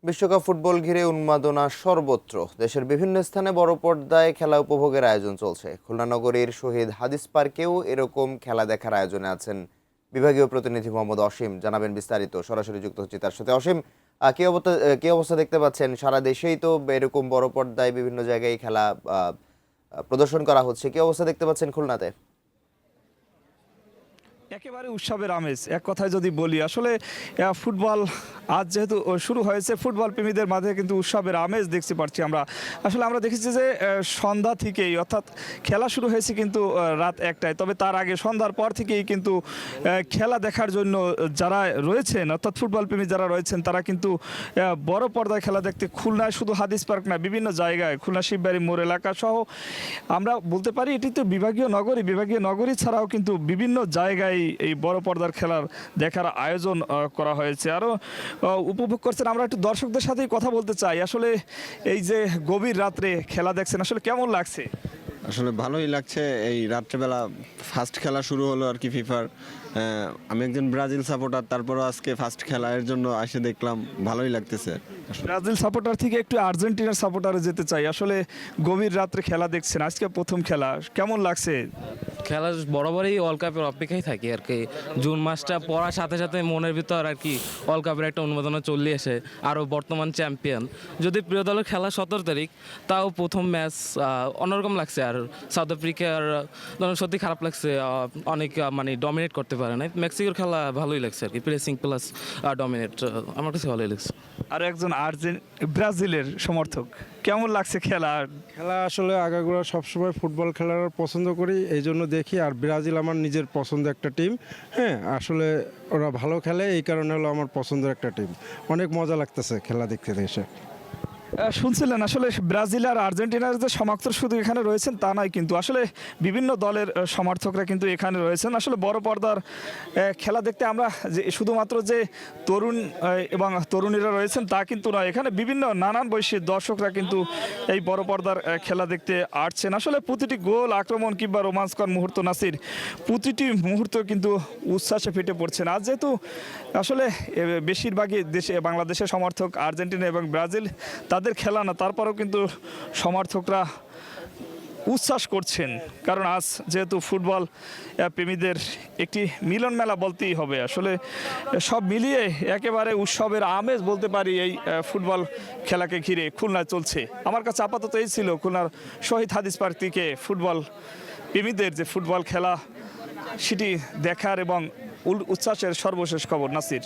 বিশ্বকাপ ফুটবল ঘিরে উন্মাদনা সর্বত্র। দেশের বিভিন্ন স্থানে বড় পর্দায় খেলা উপভোগের আয়োজন চলছে। খুলনা নগরীর শহীদ হাদিস পার্কেও এরকম খেলা দেখার আয়োজনে আছেন বিভাগীয় প্রতিনিধি মোহাম্মদ অসীম। জানাবেন বিস্তারিত। সরাসরি যুক্ত হচ্ছি তার সাথে। অসীম, কি অবস্থা দেখতে পাচ্ছেন? সারা দেশেই তো এরকম বড় পর্দায় বিভিন্ন জায়গায় খেলা প্রদর্শন করা হচ্ছে। কি অবস্থা দেখতে পাচ্ছেন খুলনাতে? একেবারে উৎসবের আমেজ। এক কথায় যদি বলি, আসলে ফুটবল আজ যেহেতু শুরু হয়েছে, ফুটবল প্রেমীদের মাঝে কিন্তু উৎসবের আমেজ দেখতে পাচ্ছি আমরা। আসলে আমরা দেখেছি যে সন্ধ্যা থেকেই, অর্থাৎ খেলা শুরু হয়েছে কিন্তু রাত 1টায়, তবে তার আগে সন্ধ্যার পর থেকেই কিন্তু খেলা দেখার জন্য যারা রয়েছেন, অর্থাৎ ফুটবল প্রেমী যারা রয়েছেন, তারা কিন্তু বড় পর্দায় খেলা দেখতে খুলনায় শুধু হাদিস পার্ক না, বিভিন্ন জায়গায় খুলনা শিববাড়ি মোড় এলাকা সহ আমরা বলতে পারি এটি তো বিভাগীয় নগরী ছাড়াও কিন্তু বিভিন্ন জায়গায় এই বড় পর্দার খেলার দেখার আয়োজন করা হয়েছে। আরও উপভোগ করছেন। আমরা একটু দর্শকদের সাথেই কথা বলতে চাই। আসলে এই যে গভীর রাত্রে খেলা দেখছেন, আসলে কেমন লাগছে? আসলে ভালোই লাগছে। এই রাত্রেবেলা ফার্স্ট খেলা শুরু হলো আর কি ফিফার। আমি একজন ব্রাজিল সাপোর্টার, তারপরও আজকে ফার্স্ট খেলা, এর জন্য এসে দেখলাম, ভালোই লাগতেছে। ব্রাজিল সাপোর্টার থেকে একটু আর্জেন্টিনার সাপোর্টারে যেতে চাই। আসলে গভীর রাত্রে খেলা দেখছেন, আজকে প্রথম খেলা, কেমন লাগছে? খেলা বরাবরই ওয়ার্ল্ড কাপের অপেক্ষায় থাকি আর কি। জুন মাসটা পড়ার সাথে সাথে মনের ভিতর আর কি ওয়ার্ল্ড কাপের একটা উন্মাদনা চলে আসে। আরও বর্তমান চ্যাম্পিয়ন যদি প্রিয় দলের খেলা 17 তারিখ, তাও প্রথম ম্যাচ অন্যরকম লাগছে। আর সাউথ আফ্রিকার সত্যি খারাপ লাগছে, অনেক মানে ডমিনেট করতে পারে না। মেক্সিকোর খেলা ভালোই লাগছে আর কি, প্রেসিং প্লাস ডমিনেট, আমার কাছে ভালোই লাগছে। আর একজন ব্রাজিলের সমর্থক, কেমন লাগছে খেলা? খেলা আসলে আগাগোড়া সবসময় ফুটবল খেলার পছন্দ করি, এই জন্য দেখি। আর ব্রাজিল আমার নিজের পছন্দের একটা টিম। হ্যাঁ, আসলে ওরা ভালো খেলে, এই কারণে হলো আমার পছন্দের একটা টিম। অনেক মজা লাগতেছে খেলা দেখতে এসে। শুনছিলেন আসলে ব্রাজিল আর আর্জেন্টিনার যে সমর্থক শুধু এখানে রয়েছেন তা নয়, কিন্তু আসলে বিভিন্ন দলের সমর্থকরা কিন্তু এখানে রয়েছেন। আসলে বড় পর্দার খেলা দেখতে আমরা যে শুধুমাত্র যে তরুণ এবং তরুণীরা রয়েছেন তা কিন্তু নয়, এখানে বিভিন্ন নানান বয়সী দর্শকরা কিন্তু এই বড় পর্দার খেলা দেখতে আসছেন। আসলে প্রতিটি গোল, আক্রমণ কিংবা রোমাঞ্চকর মুহূর্ত, নাসির, প্রতিটি মুহূর্ত কিন্তু উচ্ছ্বাসে ফেটে পড়ছেন। আজ যেহেতু আসলে বেশিরভাগই দেশে বাংলাদেশের সমর্থক আর্জেন্টিনা এবং ব্রাজিল, তাদের খেলা না, তারপরেও কিন্তু সমর্থকরা উচ্ছ্বাস করছেন। কারণ আজ যেহেতু ফুটবল প্রেমীদের একটি মিলন মেলা বলতেই হবে। আসলে সব মিলিয়ে একেবারে উৎসবের আমেজ বলতে পারি এই ফুটবল খেলাকে ঘিরে খুলনায় চলছে। আমার কাছে আপাতত এই ছিল খুলনার শহীদ হাদিস পার্ক থেকে ফুটবল প্রেমীদের যে ফুটবল খেলা সেটি দেখার এবং উচ্ছ্বাসের সর্বশেষ খবর। নাসির।